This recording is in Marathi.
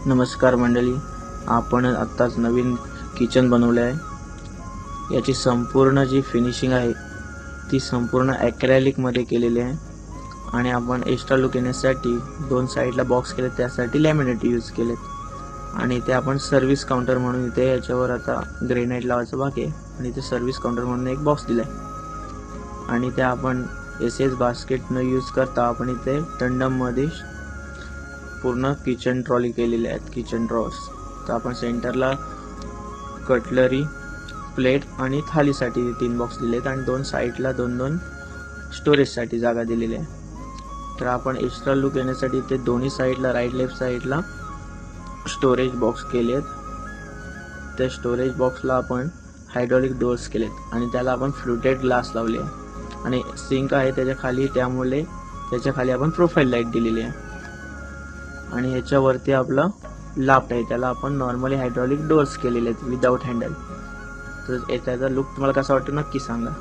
नमस्कार मंडळी, आपण आत्ताच नवीन किचन बनवले आहे। याची संपूर्ण जी फिनिशिंग आहे ती संपूर्ण ॲक्रेलिकमध्ये केलेली आहे आणि आपण एक्स्ट्रा लुक येण्यासाठी दोन साईडला बॉक्स केले, त्यासाठी लॅमिनेट यूज केलेत। आणि ते आपण सर्व्हिस काउंटर म्हणून इथे याच्यावर आता ग्रेनाइट लावायचं बाकी आहे आणि इथे सर्व्हिस काउंटर म्हणून एक बॉक्स दिला आहे। आणि ते आपण एस बास्केट न यूज करता आपण इथे टंडममध्ये पूर्ण किचन ट्रॉली केलेले आहेत, किचन ड्रॉर्स। तर आपण सेंटरला कटलरी, प्लेट आणि थालीसाठी 3 बॉक्स दिलेत आणि दोन साईडला दोन स्टोरेजसाठी जागा दिलेली आहे। तर आपण एक्स्ट्रा लुक येण्यासाठी ते दोन्ही साईडला राईट लेफ्ट साईडला स्टोरेज बॉक्स केलेत। त्या स्टोरेज बॉक्सला आपण हायड्रॉलिक डोअर्स केलेत आणि त्याला आपण फ्लुटेड ग्लास लावले आहे आणि सिंक आहे त्याच्या खाली, त्यामुळे त्याच्या खाली आपण प्रोफाइल लाईट दिलेली आहे। आणि ह्याच्यावरती आपलं लाफ्ट आहे, त्याला आपण नॉर्मली हायड्रॉलिक डोअर्स केलेले आहेत विदाउट हँडल। तर याचा लुक तुम्हाला कसा वाटतो नक्की सांगा।